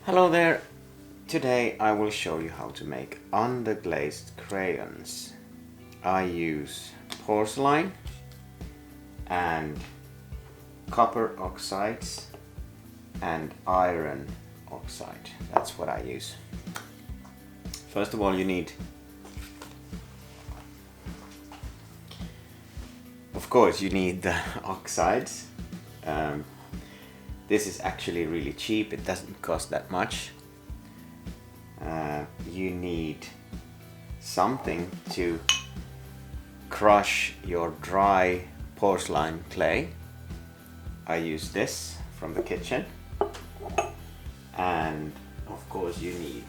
Hello there! Today I will show you how to make underglazed crayons. I use porcelain and copper oxides and iron oxide. That's what I use. First of all, you need, of course, you need the oxides. This is actually really cheap, it doesn't cost that much. You need something to crush your dry porcelain clay. I use this from the kitchen. And of course you need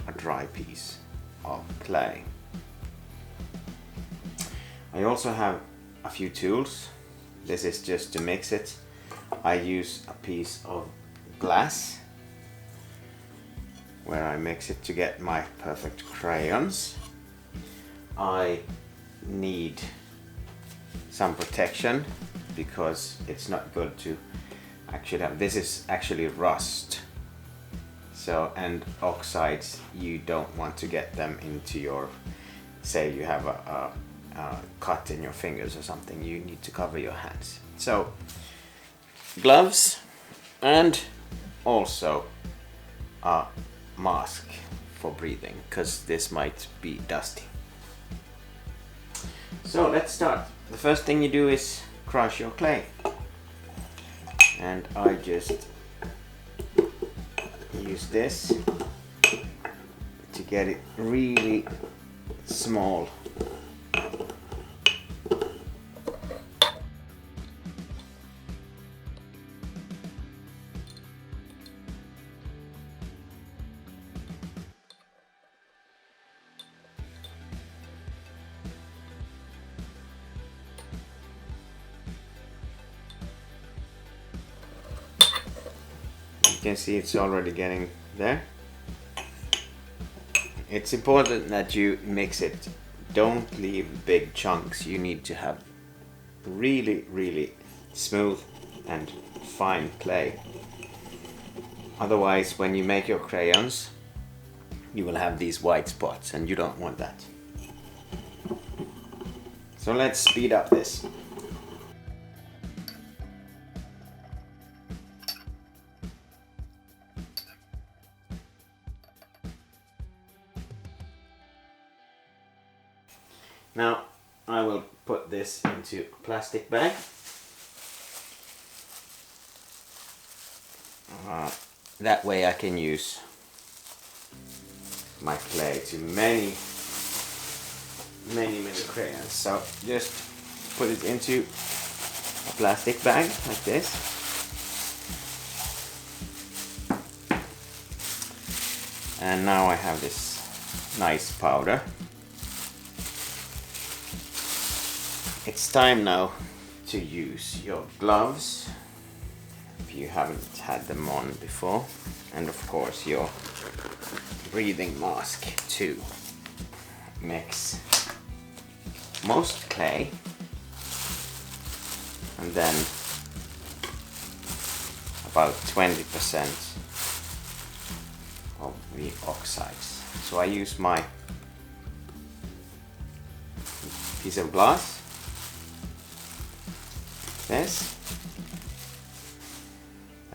a dry piece of clay. I also have a few tools. This is just to mix it. I use a piece of glass where I mix it to get my perfect crayons. I need some protection because it's not good to actually have, this is actually rust. So, and oxides, you don't want to get them into your, say you have a cut in your fingers or something, you need to cover your hands. So gloves and also a mask for breathing because this might be dusty. So let's start. The first thing you do is crush your clay, and I just use this to get it really small. You can see it's already getting there. It's important that you mix it. Don't leave big chunks. You need to have really smooth and fine clay. Otherwise, when you make your crayons, you will have these white spots and you don't want that. So let's speed up this. Now I will put this into a plastic bag. That way I can use my clay to many crayons. So just put it into a plastic bag like this. And now I have this nice powder. It's time now to use your gloves if you haven't had them on before, and of course your breathing mask to mix most clay and then about 20% of the oxides. So I use my piece of glass. This.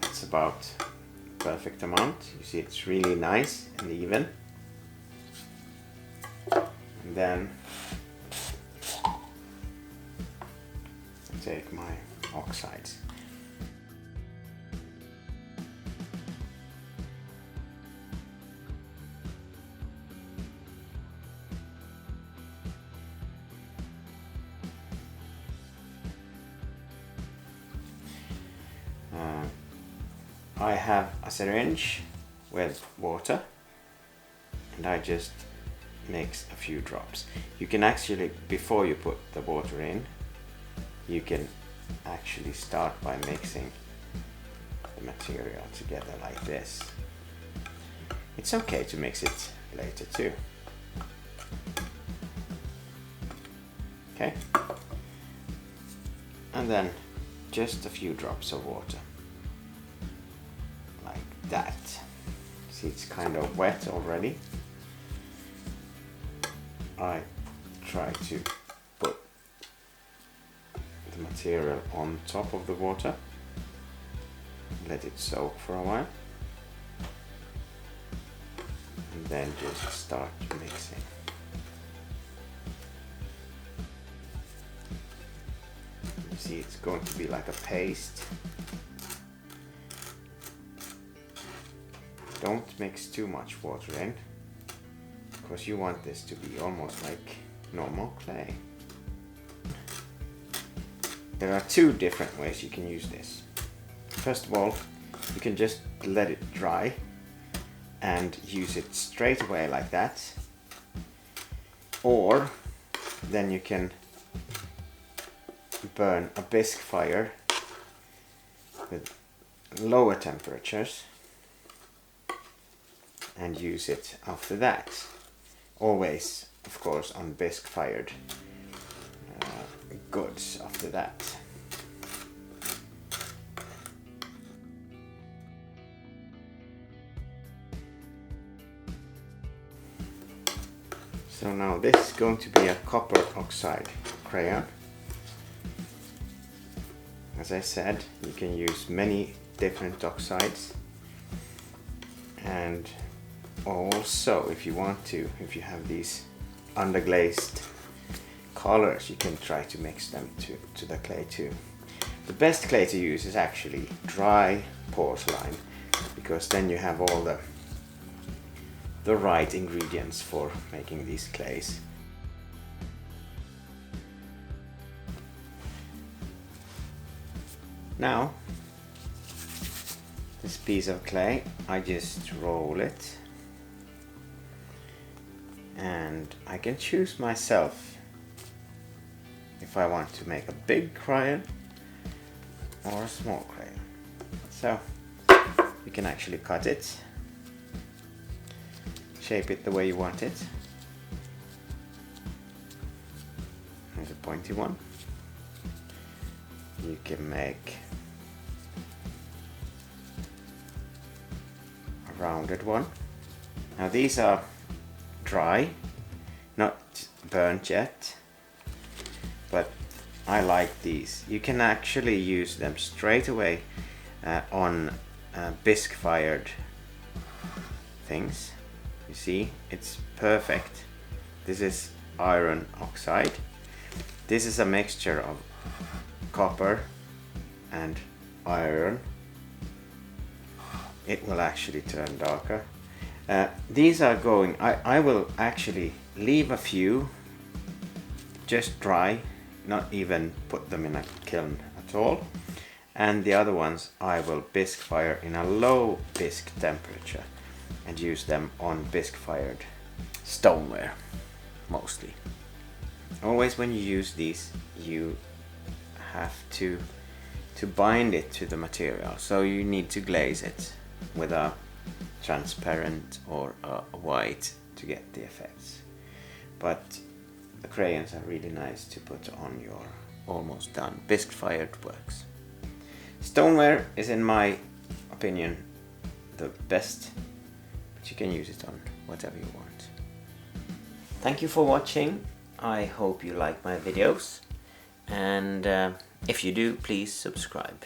That's about perfect amount. You see it's really nice and even. And then I take my oxides. I have a syringe with water and I just mix a few drops. You can actually, before you put the water in, you can actually start by mixing the material together like this. It's okay to mix it later too. Okay? And then just a few drops of water. that. See, it's kind of wet already. I try to put the material on top of the water, let it soak for a while, and then just start mixing. You see, it's going to be like a paste. Don't mix too much water in, because you want this to be almost like normal clay. There are two different ways you can use this. First of all, you can just let it dry and use it straight away like that, or then you can burn a bisque fire with lower temperatures and use it after that. Always, of course, on bisque fired goods after that. So now this is going to be a copper oxide crayon. As I said, you can use many different oxides, and also if you want to, if you have these underglazed colors, you can try to mix them to the clay too. The best clay to use is actually dry porcelain, because then you have all the right ingredients for making these clays. Now, this piece of clay, I just roll it, and I can choose myself if I want to make a big crayon or a small crayon. So you can actually cut it, shape it the way you want it. There's a pointy one. You can make a rounded one. Now these are dry, not burnt yet, but I like these. You can actually use them straight away on bisque fired things. You see, it's perfect. This is iron oxide. This is a mixture of copper and iron. It will actually turn darker. These are going, I will actually leave a few just dry, not even put them in a kiln at all, and the other ones I will bisque fire in a low bisque temperature and use them on bisque fired stoneware mostly. Always when you use these, you have to bind it to the material, so you need to glaze it with a transparent or a white to get the effects. But the crayons are really nice to put on your almost done bisque fired works. Stoneware is, in my opinion, the best, but you can use it on whatever you want. Thank you for watching. I hope you like my videos, and if you do, please subscribe.